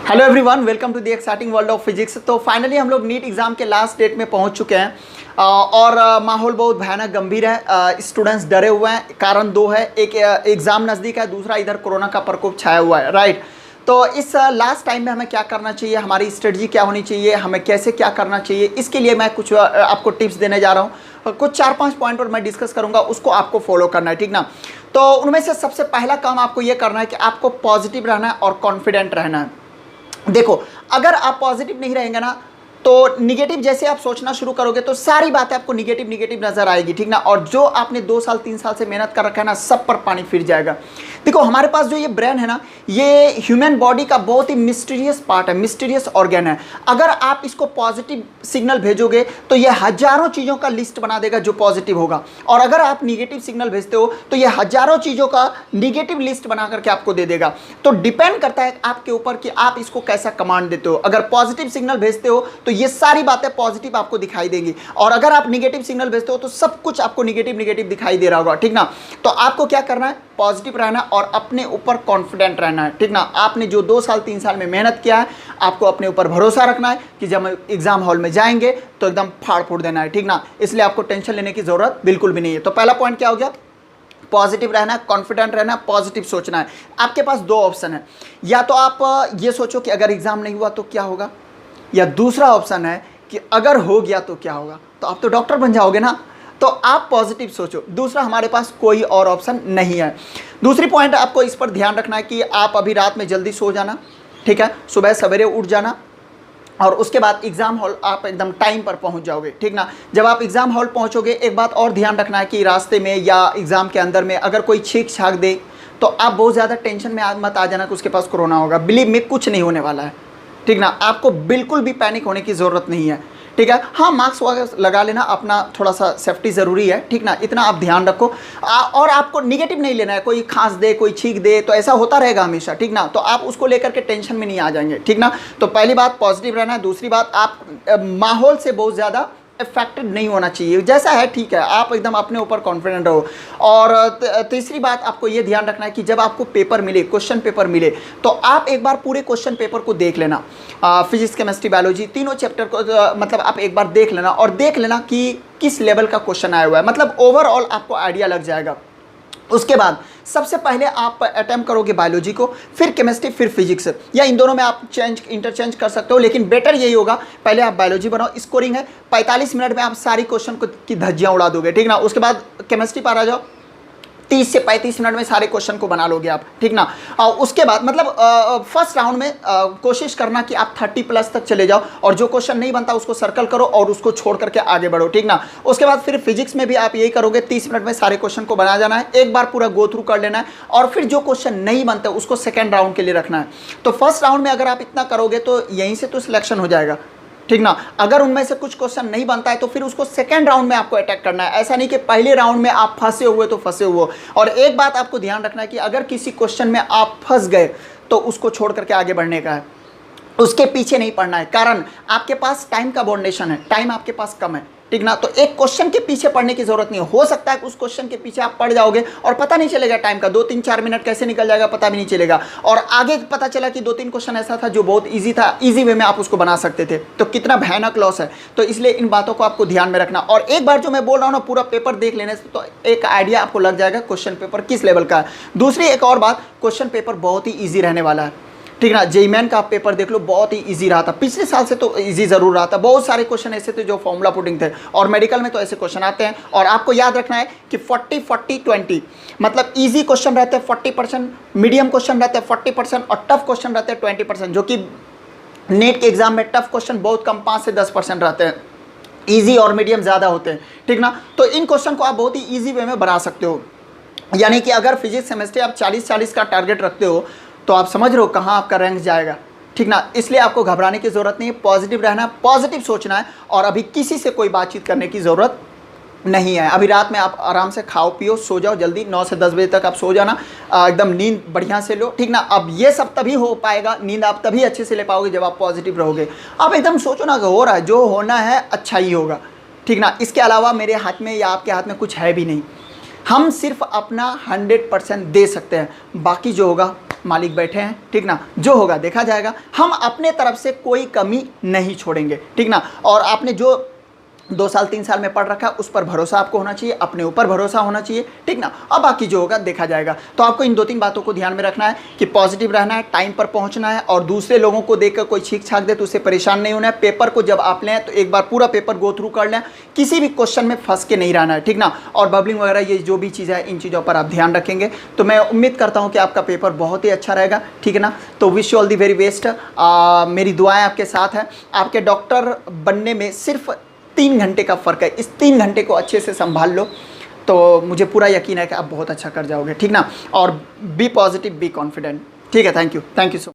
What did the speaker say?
Hello everyone, welcome to the exciting world of physics. तो finally हम लोग NEET exam के लास्ट डेट में पहुंच चुके हैं और माहौल बहुत भयानक गंभीर है। स्टूडेंट्स डरे हुए हैं। कारण दो है, एक एग्ज़ाम नज़दीक है, दूसरा इधर कोरोना का प्रकोप छाया हुआ है, राइट। तो इस लास्ट टाइम में हमें क्या करना चाहिए, हमारी स्ट्रेटजी क्या होनी चाहिए, हमें कैसे क्या करना चाहिए, इसके लिए मैं कुछ आपको टिप्स देने जा रहा हूँ। कुछ 4-5 पॉइंट और मैं डिस्कस करूँगा, उसको आपको फॉलो करना है, ठीक ना। तो उनमें से सबसे पहला काम आपको ये करना है कि आपको पॉजिटिव रहना है और कॉन्फिडेंट रहना है। देखो, अगर आप पॉजिटिव नहीं रहेंगे ना तो निगेटिव जैसे आप सोचना शुरू करोगे तो सारी बातें आपको निगेटिव निगेटिव नजर आएगी, ठीक ना। और जो आपने 2 साल 3 साल से मेहनत कर रखा है ना, सब पर पानी फिर जाएगा। देखो, हमारे पास जो ये ब्रेन है ना, ये ह्यूमन बॉडी का बहुत ही मिस्टीरियस पार्ट है, मिस्टीरियस ऑर्गन है। अगर आप इसको पॉजिटिव सिग्नल भेजोगे तो ये हजारों चीज़ों का लिस्ट बना देगा जो पॉजिटिव होगा, और अगर आप निगेटिव सिग्नल भेजते हो तो ये हजारों चीज़ों का निगेटिव लिस्ट बना करके आपको दे देगा। तो डिपेंड करता है आपके ऊपर कि आप इसको कैसा कमांड देते हो। अगर पॉजिटिव सिग्नल भेजते हो तो ये सारी बातें पॉजिटिव आपको दिखाई देंगी, और अगर आप निगेटिव सिग्नल भेजते हो तो सब कुछ आपको निगेटिव निगेटिव दिखाई दे रहा होगा, ठीक ना। तो आपको क्या करना है, पॉजिटिव रहना और अपने ऊपर कॉन्फिडेंट रहना है, ठीक ना। आपने जो 2 साल 3 साल में मेहनत किया है, आपको अपने ऊपर भरोसा रखना है कि जब हम एग्जाम हॉल में जाएंगे तो एकदम फाड़ फोड़ देना है, ठीक ना। इसलिए आपको टेंशन लेने की जरूरत बिल्कुल भी नहीं है। तो पहला पॉइंट क्या हो गया, पॉजिटिव रहना, कॉन्फिडेंट रहना, पॉजिटिव सोचना है। आपके पास 2 ऑप्शन है, या तो आप ये सोचो कि अगर एग्जाम नहीं हुआ तो क्या होगा, या दूसरा ऑप्शन है कि अगर हो गया तो क्या होगा, तो आप तो डॉक्टर बन जाओगे ना। तो आप पॉजिटिव सोचो, दूसरा हमारे पास कोई और ऑप्शन नहीं है। दूसरी पॉइंट आपको इस पर ध्यान रखना है कि आप अभी रात में जल्दी सो जाना, ठीक है, सुबह सवेरे उठ जाना, और उसके बाद एग्ज़ाम हॉल आप एकदम टाइम पर पहुंच जाओगे, ठीक ना। जब आप एग्ज़ाम हॉल पहुंचोगे, एक बात और ध्यान रखना है कि रास्ते में या एग्ज़ाम के अंदर में अगर कोई छींक छाक दे तो आप बहुत ज़्यादा टेंशन में मत आ जाना कि उसके पास कोरोना होगा। बिलीव मी, कुछ नहीं होने वाला है, ठीक ना। आपको बिल्कुल भी पैनिक होने की ज़रूरत नहीं है, ठीक है। हाँ, मास्क वगैरह लगा लेना, अपना थोड़ा सा सेफ्टी ज़रूरी है, ठीक ना। इतना आप ध्यान रखो। और आपको निगेटिव नहीं लेना है, कोई खांस दे कोई छींक दे तो ऐसा होता रहेगा हमेशा, ठीक ना। तो आप उसको लेकर के टेंशन में नहीं आ जाएंगे, ठीक ना। तो पहली बात पॉजिटिव रहना है। दूसरी बात, आप माहौल से बहुत ज़्यादा इफेक्टेड नहीं होना चाहिए, जैसा है ठीक है, आप एकदम अपने ऊपर कॉन्फिडेंट रहो। और तीसरी बात आपको ये ध्यान रखना है कि जब आपको पेपर मिले, क्वेश्चन पेपर मिले, तो आप एक बार पूरे क्वेश्चन पेपर को देख लेना। फिजिक्स, केमिस्ट्री, बायोलॉजी तीनों चैप्टर को मतलब आप एक बार देख लेना, और देख लेना कि किस लेवल का क्वेश्चन आया हुआ है, मतलब ओवरऑल आपको आइडिया लग जाएगा। उसके बाद सबसे पहले आप अटेम्प्ट करोगे बायोलॉजी को, फिर केमिस्ट्री, फिर फिजिक्स, या इन दोनों में आप इंटरचेंज कर सकते हो, लेकिन बेटर यही होगा पहले आप बायोलॉजी बनाओ। स्कोरिंग है 45 मिनट में आप सारी क्वेश्चन को की धज्जियां उड़ा दोगे, ठीक ना। उसके बाद केमिस्ट्री पर आ जाओ, 30 से 35 मिनट में सारे क्वेश्चन को बना लोगे आप, ठीक ना। और उसके बाद मतलब फर्स्ट राउंड में कोशिश करना कि आप 30+ तक चले जाओ, और जो क्वेश्चन नहीं बनता उसको सर्कल करो और उसको छोड़ करके आगे बढ़ो, ठीक ना। उसके बाद फिर फिजिक्स में भी आप यही करोगे, 30 मिनट में सारे क्वेश्चन को बना जाना है, एक बार पूरा गो थ्रू कर लेना है, और फिर जो क्वेश्चन नहीं बनते उसको सेकेंड राउंड के लिए रखना है। तो फर्स्ट राउंड में अगर आप इतना करोगे तो यहीं से तो सिलेक्शन हो जाएगा, ठीक ना। अगर उनमें से कुछ क्वेश्चन नहीं बनता है तो फिर उसको सेकंड राउंड में आपको अटैक करना है। ऐसा नहीं कि पहले राउंड में आप फंसे हुए तो फंसे हुए। और एक बात आपको ध्यान रखना है कि अगर किसी क्वेश्चन में आप फंस गए तो उसको छोड़ करके आगे बढ़ने का है, उसके पीछे नहीं पड़ना है। कारण आपके पास टाइम का बाउंडेशन है, टाइम आपके पास कम है, ठीक ना। तो एक क्वेश्चन के पीछे पढ़ने की जरूरत नहीं है। हो सकता है कि उस क्वेश्चन के पीछे आप पढ़ जाओगे और पता नहीं चलेगा टाइम का, 2-3-4 मिनट कैसे निकल जाएगा पता भी नहीं चलेगा, और आगे पता चला कि 2-3 क्वेश्चन ऐसा था जो बहुत इजी था, इजी वे में आप उसको बना सकते थे, तो कितना भयानक लॉस है। तो इसलिए इन बातों को आपको ध्यान में रखना। और एक बार जो मैं बोल रहा हूँ ना, पूरा पेपर देख लेने से तो एक आइडिया आपको लग जाएगा क्वेश्चन पेपर किस लेवल का है। दूसरी एक और बात, क्वेश्चन पेपर बहुत ही ईजी रहने वाला है, ठीक ना। जेईई मेन का आप पेपर देख लो, बहुत ही इजी रहा था, पिछले साल से तो इजी जरूर रहा था। बहुत सारे क्वेश्चन ऐसे थे जो फॉर्मूला पुटिंग थे, और मेडिकल में तो ऐसे क्वेश्चन आते हैं। और आपको याद रखना है कि 40-40-20, मतलब इजी क्वेश्चन रहते हैं 40%, मीडियम क्वेश्चन रहते हैं 40%, और टफ क्वेश्चन रहते हैं 20%, जो कि नेट के एग्जाम में टफ क्वेश्चन बहुत कम 5 से 10% रहते हैं, ईजी और मीडियम ज़्यादा होते हैं, ठीक ना। तो इन क्वेश्चन को आप बहुत ही ईजी वे में बना सकते हो। यानी कि अगर फिजिक्स केमिस्ट्री आप 40-40 का टारगेट रखते हो तो आप समझ रहे हो कहाँ आपका रैंक जाएगा, ठीक ना। इसलिए आपको घबराने की ज़रूरत नहीं है, पॉजिटिव रहना है, पॉजिटिव सोचना है, और अभी किसी से कोई बातचीत करने की ज़रूरत नहीं है। अभी रात में आप आराम से खाओ पियो, सो जाओ जल्दी, 9 से 10 बजे तक आप सो जाना, एकदम नींद बढ़िया से लो, ठीक ना। अब ये सब तभी हो पाएगा, नींद आप तभी अच्छे से ले पाओगे जब आप पॉजिटिव रहोगे। आप एकदम सोचो ना कि हो रहा है, जो होना है अच्छा ही होगा, ठीक ना। इसके अलावा मेरे हाथ में या आपके हाथ में कुछ है भी नहीं। हम सिर्फ अपना 100% दे सकते हैं, बाकी जो होगा मालिक बैठे हैं, ठीक ना, जो होगा देखा जाएगा। हम अपने तरफ से कोई कमी नहीं छोड़ेंगे, ठीक ना। और आपने जो 2 साल 3 साल में पढ़ रखा है उस पर भरोसा आपको होना चाहिए, अपने ऊपर भरोसा होना चाहिए, ठीक ना। और बाकी जो होगा देखा जाएगा। तो आपको इन 2-3 बातों को ध्यान में रखना है कि पॉजिटिव रहना है, टाइम पर पहुंचना है, और दूसरे लोगों को देखकर कोई छींक छाक दे तो उससे परेशान नहीं होना है। पेपर को जब आप लें तो एक बार पूरा पेपर गो थ्रू कर लें, किसी भी क्वेश्चन में फंस के नहीं रहना है, ठीक ना। और बबलिंग वगैरह ये जो भी चीज़ है, इन चीज़ों पर आप ध्यान रखेंगे तो मैं उम्मीद करता हूँ कि आपका पेपर बहुत ही अच्छा रहेगा, ठीक है ना। तो wish you all the very best. मेरी दुआएं आपके साथ है। आपके डॉक्टर बनने में सिर्फ 3 घंटे का फ़र्क है। इस 3 घंटे को अच्छे से संभाल लो तो मुझे पूरा यकीन है कि आप बहुत अच्छा कर जाओगे, ठीक ना। और बी पॉजिटिव, बी कॉन्फिडेंट, ठीक है। Thank you so